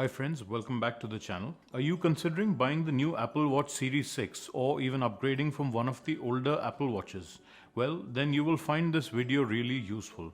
Hi friends, welcome back to the channel. Are you considering buying the new Apple Watch Series 6 or even upgrading from one of the older Apple Watches? Well, then you will find this video really useful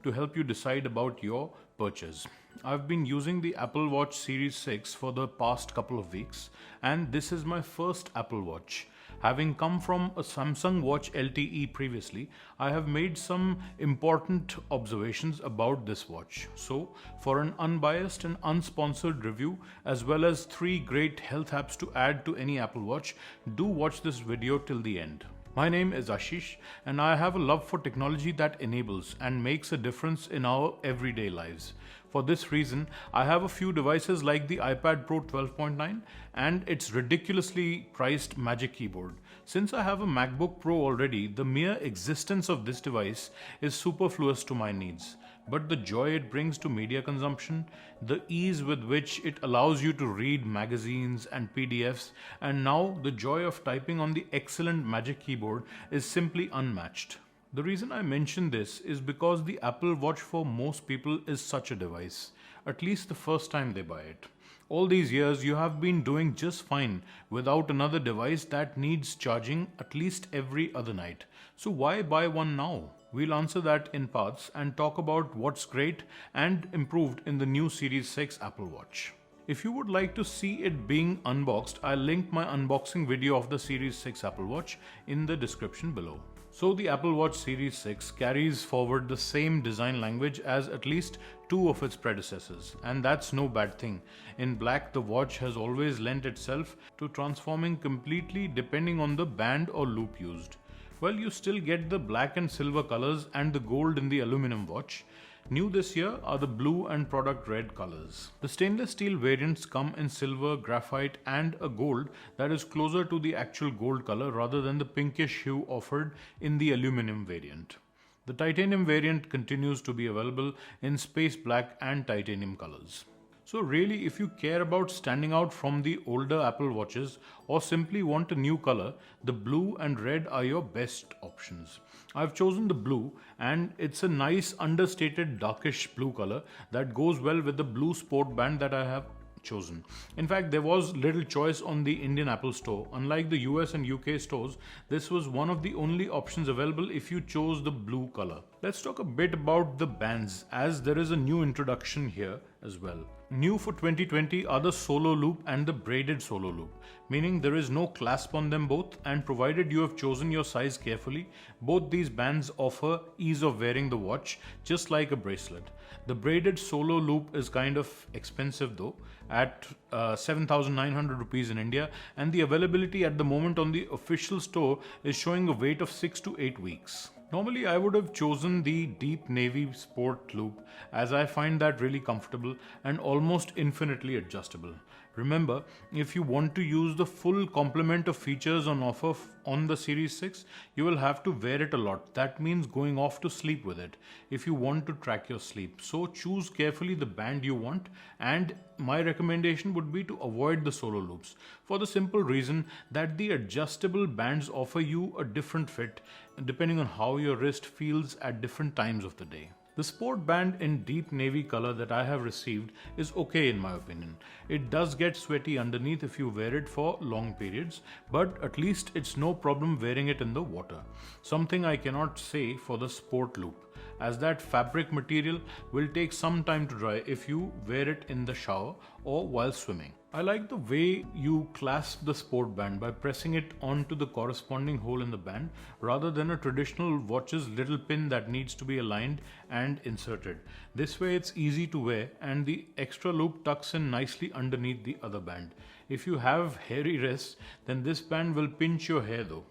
to help you decide about your purchase. I've been using the Apple Watch Series 6 for the past couple of weeks, and this is my first Apple Watch. Having come from a Samsung Watch LTE previously, I have made some important observations about this watch. So, for an unbiased and unsponsored review, as well as 3 great health apps to add to any Apple Watch, do watch this video till the end. My name is Ashish, and I have a love for technology that enables and makes a difference in our everyday lives. For this reason, I have a few devices like the iPad Pro 12.9 and its ridiculously priced Magic Keyboard. Since I have a MacBook Pro already, the mere existence of this device is superfluous to my needs. But the joy it brings to media consumption, the ease with which it allows you to read magazines and PDFs, and now the joy of typing on the excellent Magic Keyboard is simply unmatched. The reason I mention this is because the Apple Watch for most people is such a device, at least the first time they buy it. All these years you have been doing just fine without another device that needs charging at least every other night. So why buy one now? We'll answer that in parts and talk about what's great and improved in the new Series 6 Apple Watch. If you would like to see it being unboxed, I'll link my unboxing video of the Series 6 Apple Watch in the description below. So the Apple Watch Series 6 carries forward the same design language as at least 2 of its predecessors, and that's no bad thing. In black, the watch has always lent itself to transforming completely depending on the band or loop used. Well, you still get the black and silver colors and the gold in the aluminum watch. New this year are the blue and product red colors. The stainless steel variants come in silver, graphite and a gold that is closer to the actual gold color rather than the pinkish hue offered in the aluminum variant. The titanium variant continues to be available in space black and titanium colors. So really, if you care about standing out from the older Apple Watches or simply want a new color, the blue and red are your best options. I've chosen the blue, and it's a nice understated darkish blue color that goes well with the blue sport band that I have chosen. In fact, there was little choice on the Indian Apple Store. Unlike the US and UK stores, this was one of the only options available if you chose the blue color. Let's talk a bit about the bands, as there is a new introduction here as well. New for 2020 are the solo loop and the braided solo loop, meaning there is no clasp on them both, and provided you have chosen your size carefully, both these bands offer ease of wearing the watch just like a bracelet. The braided solo loop is kind of expensive though, at 7,900 rupees in India, and the availability at the moment on the official store is showing a wait of 6 to 8 weeks. Normally I would have chosen the deep navy sport loop, as I find that really comfortable and almost infinitely adjustable. Remember, if you want to use the full complement of features on offer on the Series 6, you will have to wear it a lot. That means going off to sleep with it if you want to track your sleep. So choose carefully the band you want, and my recommendation would be to avoid the solo loops for the simple reason that the adjustable bands offer you a different fit depending on how your wrist feels at different times of the day. The sport band in deep navy color that I have received is okay in my opinion. It does get sweaty underneath if you wear it for long periods, but at least it's no problem wearing it in the water. Something I cannot say for the sport loop, as that fabric material will take some time to dry if you wear it in the shower or while swimming. I like the way you clasp the sport band by pressing it onto the corresponding hole in the band rather than a traditional watch's little pin that needs to be aligned and inserted. This way it's easy to wear, and the extra loop tucks in nicely underneath the other band. If you have hairy wrists, then this band will pinch your hair though.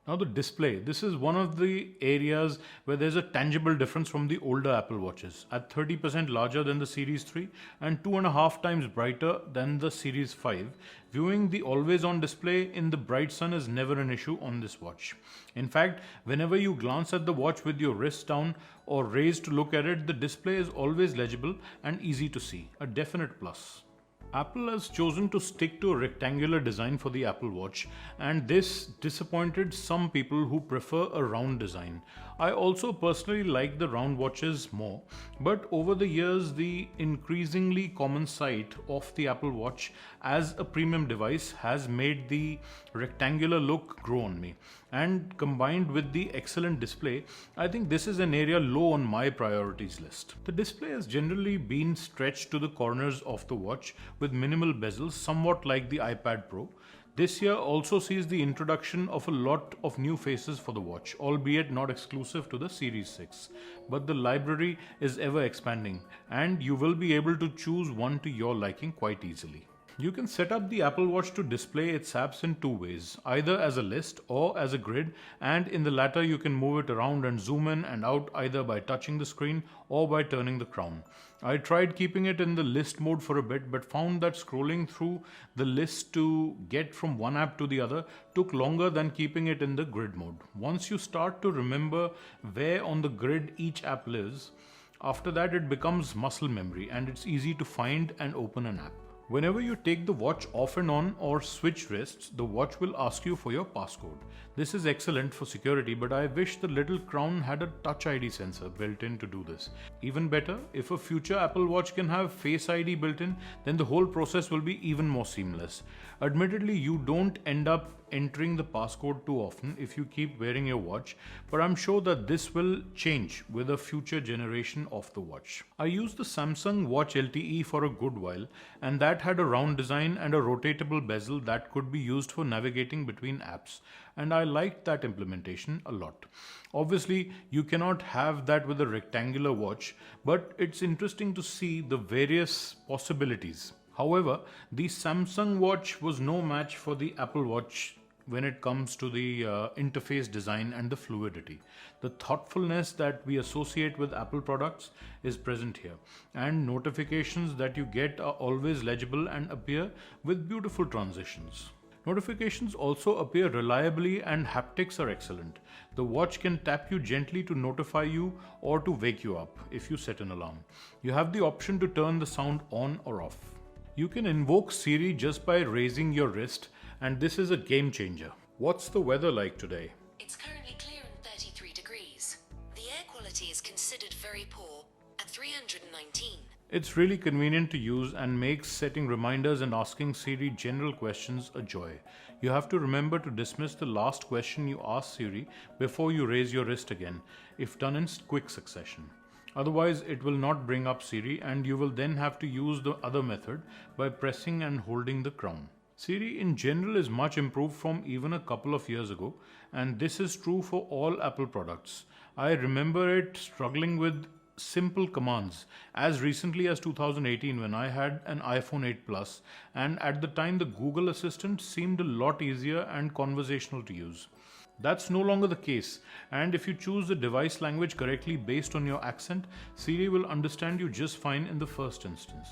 Now the display. This is one of the areas where there's a tangible difference from the older Apple Watches. At 30% larger than the Series 3 and 2.5 times brighter than the Series 5, viewing the always-on display in the bright sun is never an issue on this watch. In fact, whenever you glance at the watch with your wrist down or raised to look at it, the display is always legible and easy to see. A definite plus. Apple has chosen to stick to a rectangular design for the Apple Watch, and this disappointed some people who prefer a round design. I also personally like the round watches more, but over the years, the increasingly common sight of the Apple Watch as a premium device has made the rectangular look grow on me. And combined with the excellent display, I think this is an area low on my priorities list. The display has generally been stretched to the corners of the watch with minimal bezels, somewhat like the iPad Pro. This year also sees the introduction of a lot of new faces for the watch, albeit not exclusive to the Series 6. But the library is ever expanding, and you will be able to choose one to your liking quite easily. You can set up the Apple Watch to display its apps in two ways, either as a list or as a grid, and in the latter you can move it around and zoom in and out either by touching the screen or by turning the crown. I tried keeping it in the list mode for a bit but found that scrolling through the list to get from one app to the other took longer than keeping it in the grid mode. Once you start to remember where on the grid each app lives, after that it becomes muscle memory and it's easy to find and open an app. Whenever you take the watch off and on or switch wrists, the watch will ask you for your passcode. This is excellent for security, but I wish the little crown had a Touch ID sensor built in to do this. Even better, if a future Apple Watch can have Face ID built in, then the whole process will be even more seamless. Admittedly, you don't end up entering the passcode too often if you keep wearing your watch, but I'm sure that this will change with a future generation of the watch. I used the Samsung Watch LTE for a good while, and that had a round design and a rotatable bezel that could be used for navigating between apps, and I liked that implementation a lot. Obviously, you cannot have that with a rectangular watch, but it's interesting to see the various possibilities. However, the Samsung Watch was no match for the Apple Watch when it comes to the interface design and the fluidity. The thoughtfulness that we associate with Apple products is present here, and notifications that you get are always legible and appear with beautiful transitions. Notifications also appear reliably and haptics are excellent. The watch can tap you gently to notify you or to wake you up if you set an alarm. You have the option to turn the sound on or off. You can invoke Siri just by raising your wrist, and this is a game changer. What's the weather like today? It's currently clear and 33 degrees. The air quality is considered very poor at 319. It's really convenient to use and makes setting reminders and asking Siri general questions a joy. You have to remember to dismiss the last question you ask Siri before you raise your wrist again, if done in quick succession. Otherwise, it will not bring up Siri and you will then have to use the other method by pressing and holding the crown. Siri in general is much improved from even a couple of years ago, and this is true for all Apple products. I remember it struggling with simple commands as recently as 2018 when I had an iPhone 8 Plus, and at the time the Google Assistant seemed a lot easier and conversational to use. That's no longer the case, and if you choose the device language correctly based on your accent, Siri will understand you just fine in the first instance.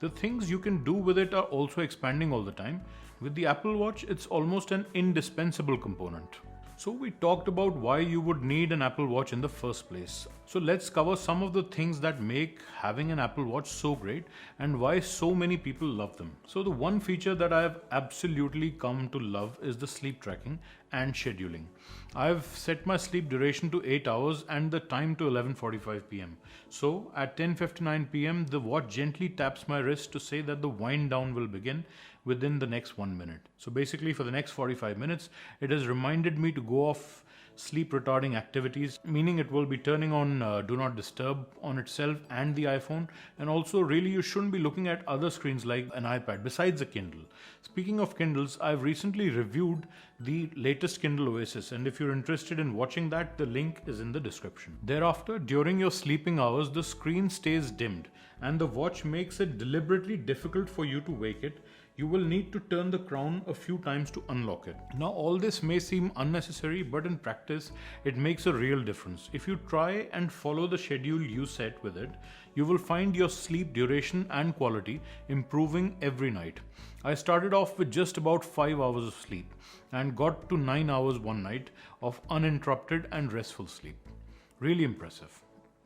The things you can do with it are also expanding all the time. With the Apple Watch, it's almost an indispensable component. So we talked about why you would need an Apple Watch in the first place. So let's cover some of the things that make having an Apple Watch so great and why so many people love them. So the one feature that I have absolutely come to love is the sleep tracking and scheduling. I've set my sleep duration to 8 hours and the time to 11:45 p.m. So at 10:59 p.m. the watch gently taps my wrist to say that the wind down will begin within the next 1 minute. So basically for the next 45 minutes, it has reminded me to go off sleep retarding activities, meaning it will be turning on do not disturb on itself and the iPhone, and also really you shouldn't be looking at other screens like an iPad besides a Kindle. Speaking of Kindles, I've recently reviewed the latest Kindle Oasis, and if you're interested in watching that, the link is in the description. Thereafter, during your sleeping hours, the screen stays dimmed and the watch makes it deliberately difficult for you to wake it. You will need to turn the crown a few times to unlock it. Now all this may seem unnecessary, but in practice it makes a real difference. If you try and follow the schedule you set with it, you will find your sleep duration and quality improving every night. I started off with just about 5 hours of sleep and got to 9 hours one night of uninterrupted and restful sleep. Really impressive.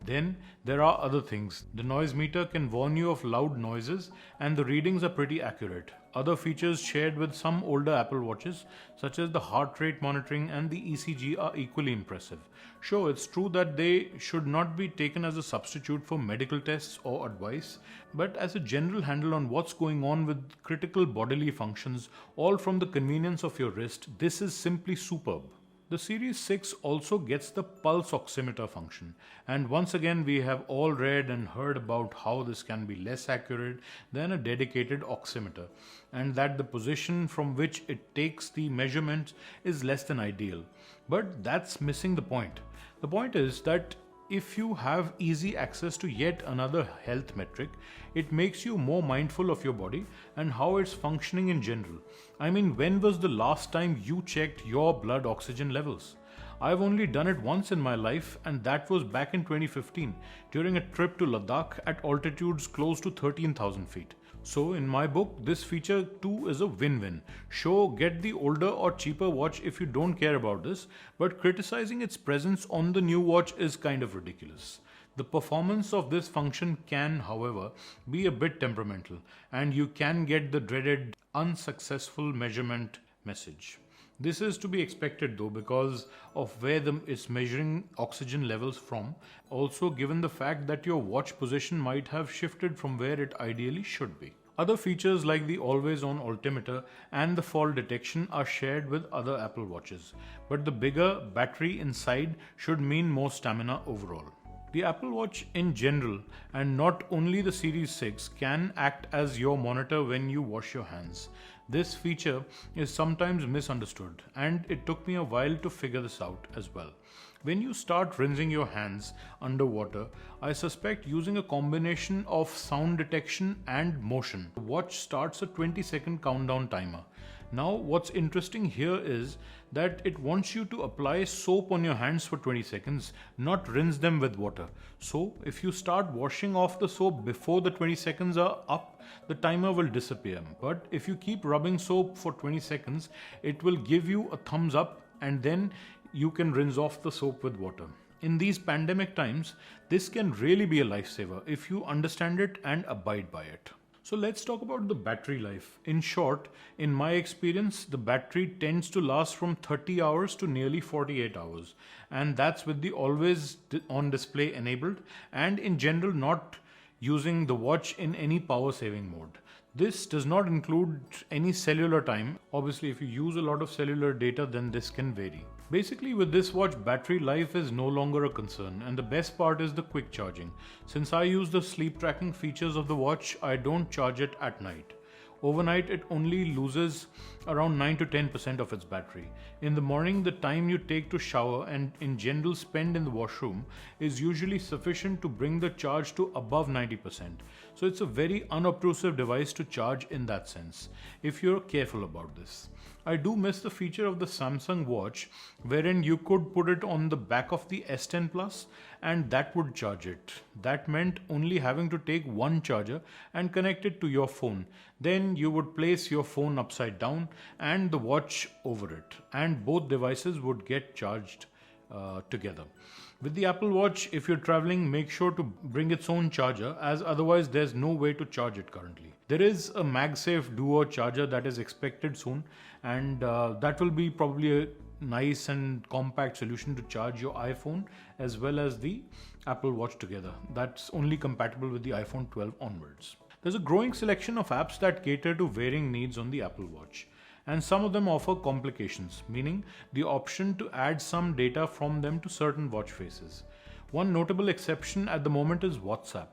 Then there are other things. The noise meter can warn you of loud noises and the readings are pretty accurate. Other features shared with some older Apple Watches, such as the heart rate monitoring and the ECG, are equally impressive. Sure, it's true that they should not be taken as a substitute for medical tests or advice, but as a general handle on what's going on with critical bodily functions, all from the convenience of your wrist, this is simply superb. The Series 6 also gets the pulse oximeter function, and once again we have all read and heard about how this can be less accurate than a dedicated oximeter, and that the position from which it takes the measurements is less than ideal. But that's missing the point. The point is that if you have easy access to yet another health metric, it makes you more mindful of your body and how it's functioning in general. I mean, when was the last time you checked your blood oxygen levels? I've only done it once in my life, and that was back in 2015 during a trip to Ladakh at altitudes close to 13,000 feet. So, in my book, this feature too is a win-win. Sure, get the older or cheaper watch if you don't care about this, but criticizing its presence on the new watch is kind of ridiculous. The performance of this function can, however, be a bit temperamental, and you can get the dreaded unsuccessful measurement message. This is to be expected though, because of where it's measuring oxygen levels from, also given the fact that your watch position might have shifted from where it ideally should be. Other features like the always on altimeter and the fall detection are shared with other Apple Watches, but the bigger battery inside should mean more stamina overall. The Apple Watch in general, and not only the Series 6, can act as your monitor when you wash your hands. This feature is sometimes misunderstood, and it took me a while to figure this out as well. When you start rinsing your hands underwater, I suspect using a combination of sound detection and motion, the watch starts a 20-second countdown timer. Now, what's interesting here is that it wants you to apply soap on your hands for 20 seconds, not rinse them with water. So, if you start washing off the soap before the 20 seconds are up, the timer will disappear. But if you keep rubbing soap for 20 seconds, it will give you a thumbs up, and then you can rinse off the soap with water. In these pandemic times, this can really be a lifesaver if you understand it and abide by it. So let's talk about the battery life. In short, in my experience, the battery tends to last from 30 hours to nearly 48 hours. And that's with the always on display enabled, and in general not using the watch in any power saving mode. This does not include any cellular time. Obviously, if you use a lot of cellular data, then this can vary. Basically, with this watch, battery life is no longer a concern, and the best part is the quick charging. Since I use the sleep tracking features of the watch, I don't charge it at night. Overnight, it only loses around 9 to 10% of its battery. In the morning, the time you take to shower and in general spend in the washroom is usually sufficient to bring the charge to above 90%. So it's a very unobtrusive device to charge in that sense, if you're careful about this. I do miss the feature of the Samsung watch wherein you could put it on the back of the S10 Plus and that would charge it. That meant only having to take one charger and connect it to your phone. Then you would place your phone upside down and the watch over it, and both devices would get charged together. With the Apple Watch, if you're traveling, make sure to bring its own charger, as otherwise there's no way to charge it currently. There is a MagSafe Duo charger that is expected soon, and that will be probably a nice and compact solution to charge your iPhone as well as the Apple Watch together. That's only compatible with the iPhone 12 onwards. There's a growing selection of apps that cater to varying needs on the Apple Watch, and some of them offer complications, meaning the option to add some data from them to certain watch faces. One notable exception at the moment is WhatsApp.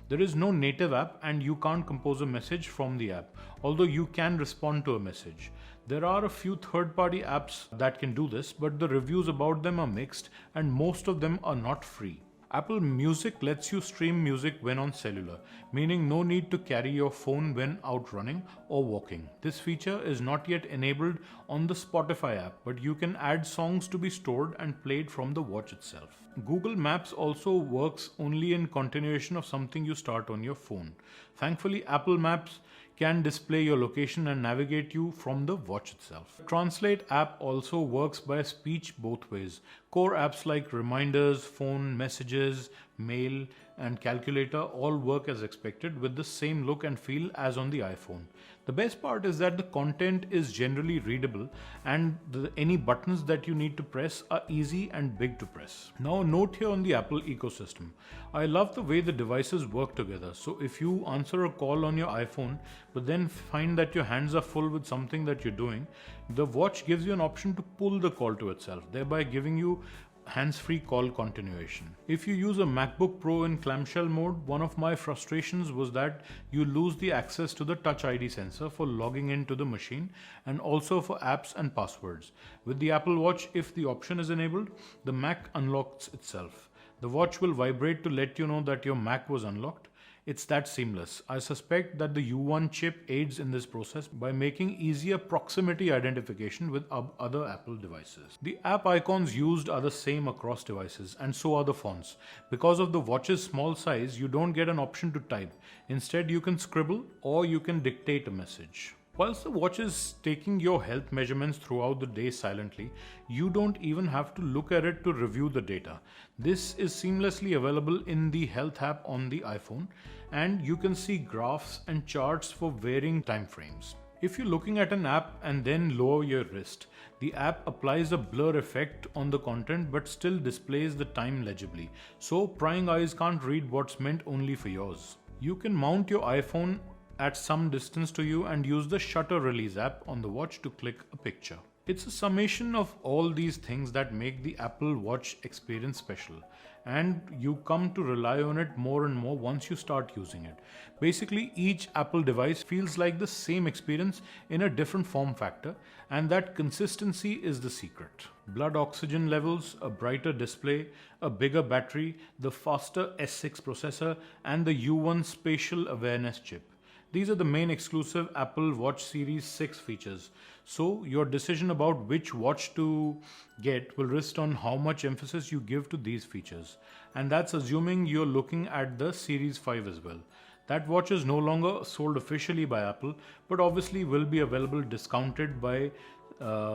There is no native app and you can't compose a message from the app, although you can respond to a message. There are a few third-party apps that can do this, but the reviews about them are mixed and most of them are not free. Apple Music lets you stream music when on cellular, meaning no need to carry your phone when out running or walking. This feature is not yet enabled on the Spotify app, but you can add songs to be stored and played from the watch itself. Google Maps also works only in continuation of something you start on your phone. Thankfully, Apple Maps can display your location and navigate you from the watch itself. Translate app also works by speech both ways. Core apps like reminders, phone, messages, mail, and calculator all work as expected with the same look and feel as on the iPhone. The best part is that the content is generally readable and any buttons that you need to press are easy and big to press. Now, a note here on the Apple ecosystem. I love the way the devices work together. So if you answer a call on your iPhone but then find that your hands are full with something that you're doing, the watch gives you an option to pull the call to itself, thereby giving you hands-free call continuation. If you use a MacBook Pro in clamshell mode, one of my frustrations was that you lose the access to the Touch ID sensor for logging into the machine and also for apps and passwords. With the Apple Watch, if the option is enabled, the Mac unlocks itself. The watch will vibrate to let you know that your Mac was unlocked. It's that seamless. I suspect that the U1 chip aids in this process by making easier proximity identification with other Apple devices. The app icons used are the same across devices, and so are the fonts. Because of the watch's small size, you don't get an option to type. Instead, you can scribble or you can dictate a message. Whilst the watch is taking your health measurements throughout the day silently, you don't even have to look at it to review the data. This is seamlessly available in the Health app on the iPhone, and you can see graphs and charts for varying time frames. If you're looking at an app and then lower your wrist, the app applies a blur effect on the content but still displays the time legibly, so prying eyes can't read what's meant only for yours. You can mount your iPhone at some distance to you and use the shutter release app on the watch to click a picture. It's a summation of all these things that make the Apple Watch experience special, and you come to rely on it more and more once you start using it. Basically, each Apple device feels like the same experience in a different form factor, and that consistency is the secret. Blood oxygen levels, a brighter display, a bigger battery, the faster S6 processor, and the U1 spatial awareness chip. These are the main exclusive Apple Watch Series 6 features. So your decision about which watch to get will rest on how much emphasis you give to these features. And that's assuming you're looking at the Series 5 as well. That watch is no longer sold officially by Apple, but obviously will be available discounted by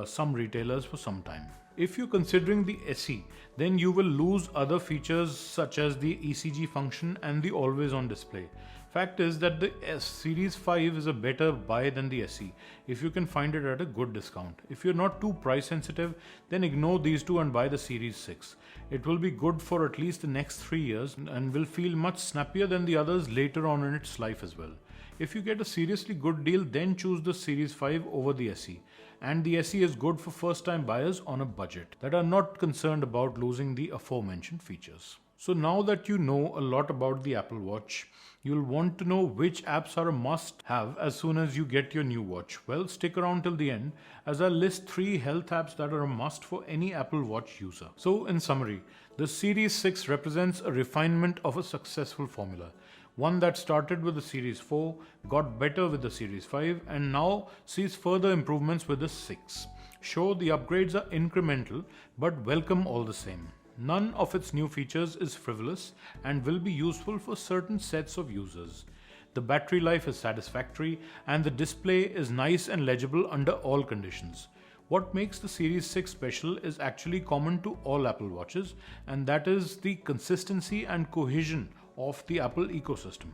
some retailers for some time. If you're considering the SE, then you will lose other features such as the ECG function and the always on display. Fact is that the Series 5 is a better buy than the SE if you can find it at a good discount. If you're not too price sensitive, then ignore these two and buy the Series 6. It will be good for at least the next 3 years and will feel much snappier than the others later on in its life as well. If you get a seriously good deal, then choose the Series 5 over the SE. And the SE is good for first-time buyers on a budget that are not concerned about losing the aforementioned features. So now that you know a lot about the Apple Watch, you'll want to know which apps are a must-have as soon as you get your new watch. Well, stick around till the end as I'll list 3 health apps that are a must for any Apple Watch user. So in summary, the Series 6 represents a refinement of a successful formula. One that started with the Series 4, got better with the Series 5, and now sees further improvements with the 6. Sure, the upgrades are incremental, but welcome all the same. None of its new features is frivolous and will be useful for certain sets of users. The battery life is satisfactory and the display is nice and legible under all conditions. What makes the Series 6 special is actually common to all Apple Watches, and that is the consistency and cohesion of the Apple ecosystem.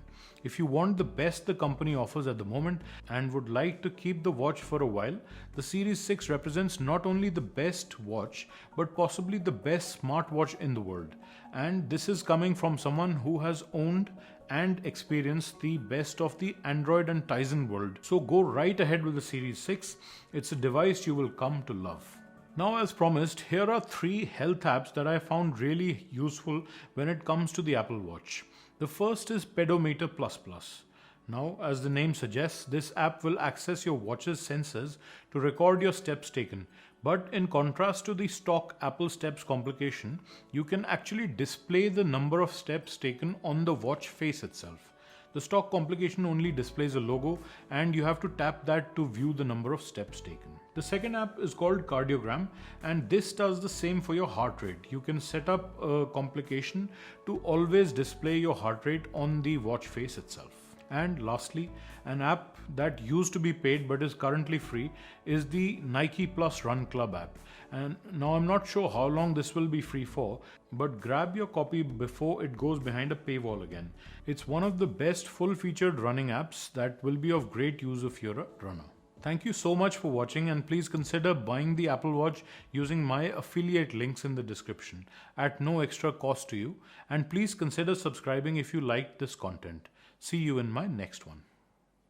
If you want the best the company offers at the moment and would like to keep the watch for a while, the Series 6 represents not only the best watch but possibly the best smartwatch in the world. And this is coming from someone who has owned and experienced the best of the Android and Tizen world. So go right ahead with the Series 6. It's a device you will come to love. Now, as promised, here are 3 health apps that I found really useful when it comes to the Apple Watch. The first is Pedometer Plus. Now, as the name suggests, this app will access your watch's sensors to record your steps taken. But in contrast to the stock Apple Steps complication, you can actually display the number of steps taken on the watch face itself. The stock complication only displays a logo and you have to tap that to view the number of steps taken. The second app is called Cardiogram, and this does the same for your heart rate. You can set up a complication to always display your heart rate on the watch face itself. And lastly, an app that used to be paid but is currently free is the Nike Plus Run Club app. And now I'm not sure how long this will be free for, but grab your copy before it goes behind a paywall again. It's one of the best full-featured running apps that will be of great use if you're a runner. Thank you so much for watching, and please consider buying the Apple Watch using my affiliate links in the description at no extra cost to you. And please consider subscribing if you liked this content. See you in my next one.